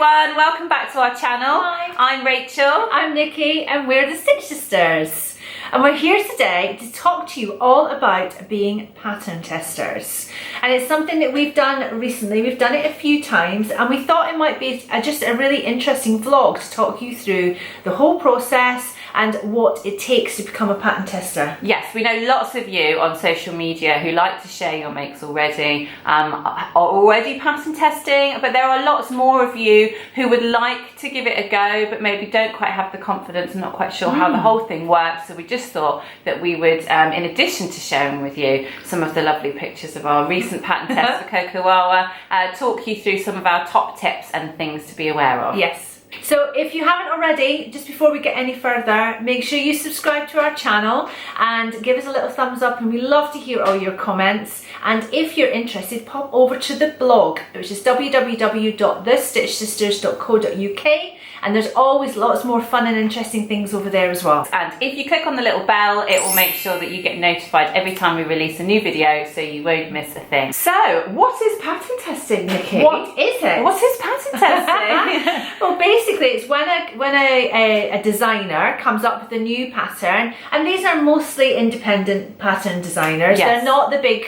everyone, welcome back to our channel. Hi. I'm Rachel. I'm Nikki and we're the Stitch Sisters. And we're here today to talk to you all about being pattern testers. And it's something that we've done recently. We've done it a few times and we thought it might be just a really interesting vlog to talk you through the whole process and what it takes to become a pattern tester. Yes, we know lots of you on social media who like to share your makes already, are already pattern testing, but there are lots more of you who would like to give it a go, but maybe don't quite have the confidence and not quite sure how the whole thing works. So we just thought that we would, in addition to sharing with you some of the lovely pictures of our recent pattern test for Coco Wawa, talk you through some of our top tips and things to be aware of. Yes. So if you haven't already, just before we get any further, make sure you subscribe to our channel and give us a little thumbs up, and we love to hear all your comments. And if you're interested, pop over to the blog, which is www.thestitchsisters.co.uk, and there's always lots more fun and interesting things over there as well. And if you click on the little bell, it will make sure that you get notified every time we release a new video, so you won't miss a thing. So, what is pattern testing, Nikki? What is it? What is pattern testing? Well, basically it's when a designer comes up with a new pattern, and these are mostly independent pattern designers. Yes. They're not the big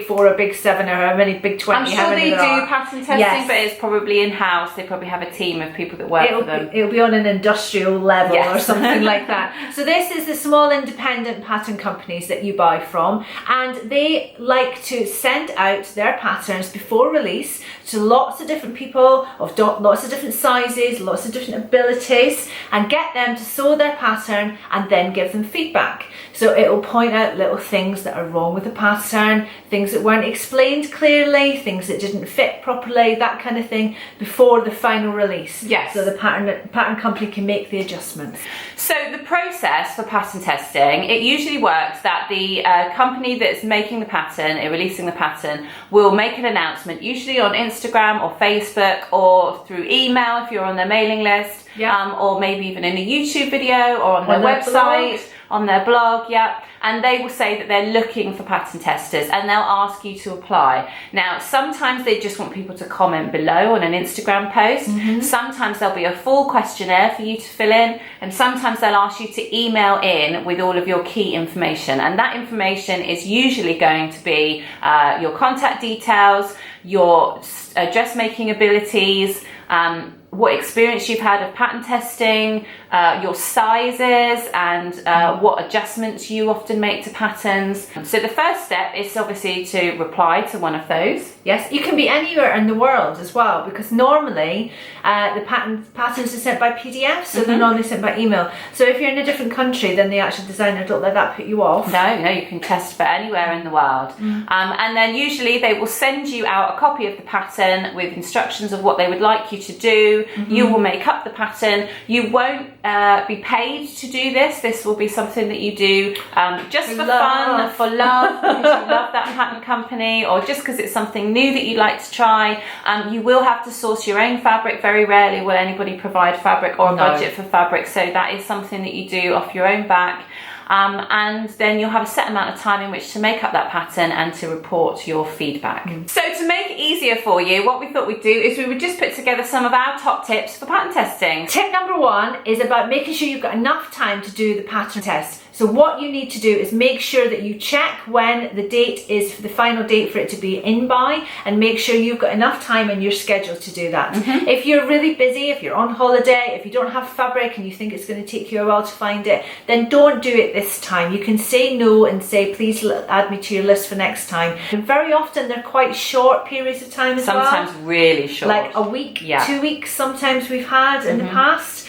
4 or big 7 or how many big 20. I'm sure they do pattern testing, yes, but it's probably in-house. They probably have a team of people that work for them. It'll be on an industrial level, yes, or something like that. So this is the small independent pattern companies that you buy from, and they like to send out their patterns before release to lots of different people of lots of different sizes, lots of different abilities, and get them to sew their pattern and then give them feedback. So it will point out little things that are wrong with the pattern, things that weren't explained clearly, things that didn't fit properly, that kind of thing, before the final release. Yes. So the pattern company can make the adjustments. So the process for pattern testing, it usually works that the company that's making the pattern, releasing the pattern, will make an announcement, usually on Instagram or Facebook or through email if you're on their mailing list, or maybe even in a YouTube video or on their website. On their blog, and they will say that they're looking for pattern testers and they'll ask you to apply. Now, sometimes they just want people to comment below on an Instagram post. Sometimes there'll be a full questionnaire for you to fill in, and sometimes they'll ask you to email in with all of your key information, and that information is usually going to be your contact details, your dressmaking abilities, what experience you've had of pattern testing, your sizes, and what adjustments you often make to patterns. So the first step is obviously to reply to one of those. Yes, you can be anywhere in the world as well, because normally the patterns are sent by PDF, so they're normally sent by email. So if you're in a different country, then the actual designer, don't let that put you off. No, you can test for anywhere in the world. And then usually they will send you out a copy of the pattern with instructions of what they would like you to do. You will make up the pattern. You won't be paid to do this. This will be something that you do just for fun, for love, because you love that pattern company, or just because it's something new that you like to try. You will have to source your own fabric. Very rarely will anybody provide fabric or a budget for fabric, so that is something that you do off your own back. And then you'll have a set amount of time in which to make up that pattern and to report your feedback. So to make it easier for you, what we thought we'd do is we would just put together some of our top tips for pattern testing. Tip number 1 is about making sure you've got enough time to do the pattern test. So what you need to do is make sure that you check when the date is, the final date for it to be in by, and make sure you've got enough time in your schedule to do that. If you're really busy, if you're on holiday, if you don't have fabric and you think it's going to take you a while to find it, then don't do it this time. You can say no and say, please add me to your list for next time. And very often they're quite short periods of time as well. Sometimes really short. Like a week, 2 weeks sometimes we've had in the past.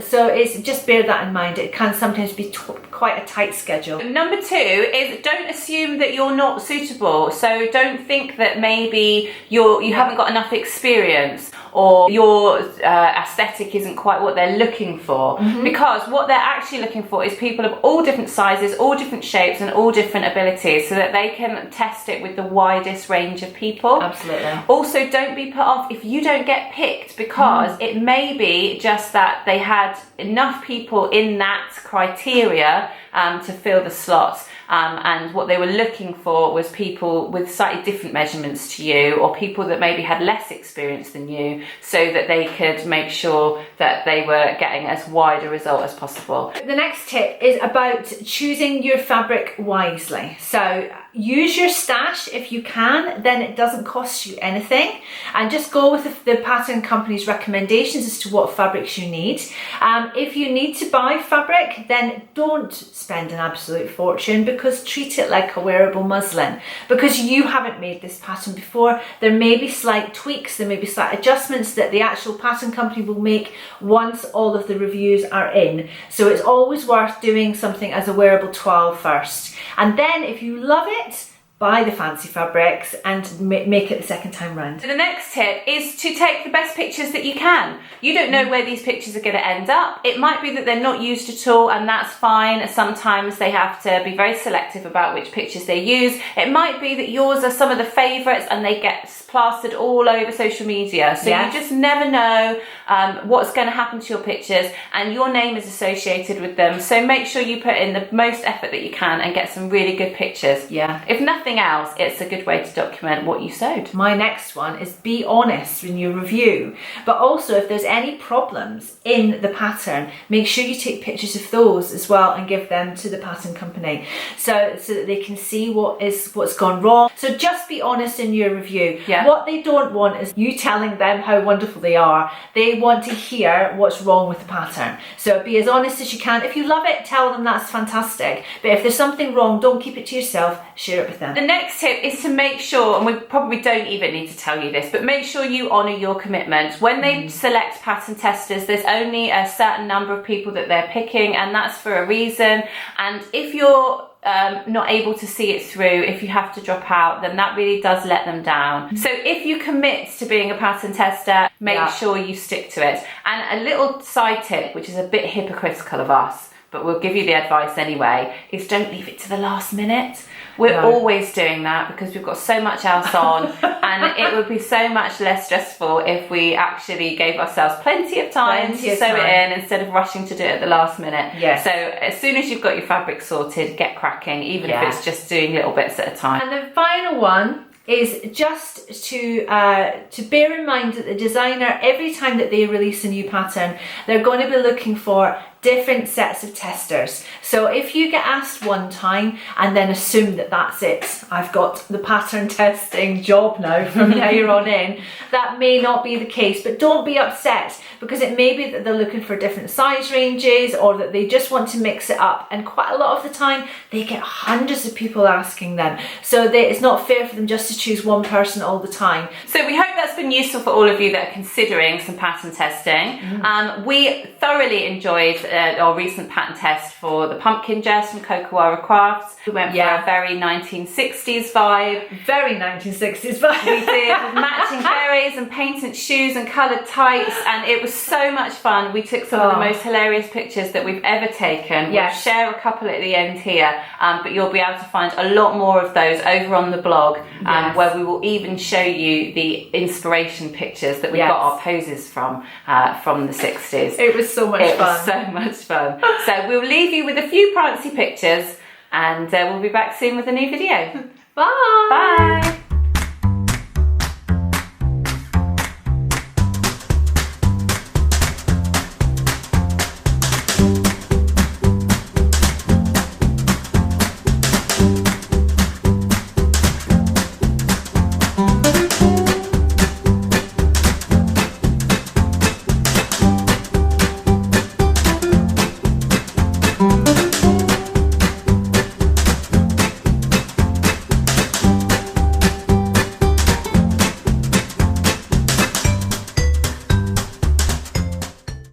So it's just bear that in mind. It can sometimes be quite a tight schedule. Number 2 is don't assume that you're not suitable. So don't think that maybe you haven't got enough experience, or your aesthetic isn't quite what they're looking for, because what they're actually looking for is people of all different sizes, all different shapes, and all different abilities, so that they can test it with the widest range of people. Absolutely. Also, don't be put off if you don't get picked, because it may be just that they had enough people in that criteria to fill the slots. And what they were looking for was people with slightly different measurements to you, or people that maybe had less experience than you, so that they could make sure that they were getting as wide a result as possible. The next tip is about choosing your fabric wisely. So use your stash if you can, then it doesn't cost you anything, and just go with the pattern company's recommendations as to what fabrics you need. If you need to buy fabric, then don't spend an absolute fortune, because treat it like a wearable muslin. Because you haven't made this pattern before, there may be slight tweaks, there may be slight adjustments that the actual pattern company will make once all of the reviews are in. So it's always worth doing something as a wearable 12 first. And then if you love it, buy the fancy fabrics and make it the second time round. So the next tip is to take the best pictures that you can. You don't know where these pictures are going to end up. It might be that they're not used at all, and that's fine. Sometimes they have to be very selective about which pictures they use. It might be that yours are some of the favourites and they get plastered all over social media. So you just never know what's going to happen to your pictures, and your name is associated with them. So make sure you put in the most effort that you can and get some really good pictures. Yeah. If nothing else, it's a good way to document what you sewed. My next one is be honest in your review, but also if there's any problems in the pattern, make sure you take pictures of those as well and give them to the pattern company, so that they can see what's gone wrong. So just be honest in your review. What they don't want is you telling them how wonderful they are. They want to hear what's wrong with the pattern. So be as honest as you can. If you love it, tell them that's fantastic, but if there's something wrong, don't keep it to yourself, share it with them. The next tip is to make sure, and we probably don't even need to tell you this, but make sure you honour your commitment. When they select pattern testers, there's only a certain number of people that they're picking, and that's for a reason. And if you're not able to see it through, if you have to drop out, then that really does let them down. So if you commit to being a pattern tester, make sure you stick to it. And a little side tip, which is a bit hypocritical of us, but we'll give you the advice anyway, is don't leave it to the last minute. We're always doing that because we've got so much else on, and it would be so much less stressful if we actually gave ourselves plenty of time to sew it in instead of rushing to do it at the last minute. So as soon as you've got your fabric sorted, get cracking, even if it's just doing little bits at a time. And the final one is just to bear in mind that the designer, every time that they release a new pattern, they're going to be looking for different sets of testers. So if you get asked one time and then assume that that's it, I've got the pattern testing job now from here on in, that may not be the case, but don't be upset, because it may be that they're looking for different size ranges, or that they just want to mix it up, and quite a lot of the time they get hundreds of people asking them, so it's not fair for them just to choose one person all the time. So we hope that's been useful for all of you that are considering some pattern testing. We thoroughly enjoyed our recent pattern test for the pumpkin dress from Kokowara Crafts. We went for a very 1960s vibe. Very 1960s vibe. We did, with matching berries and painted shoes and coloured tights, and it was so much fun. We took some of the most hilarious pictures that we've ever taken. We'll share a couple at the end here, but you'll be able to find a lot more of those over on the blog, where we will even show you the inspiration pictures that we got our poses from the 60s. It was so much fun. It was so much fun. So we'll leave you with a few prancy pictures, and we'll be back soon with a new video. Bye! Bye!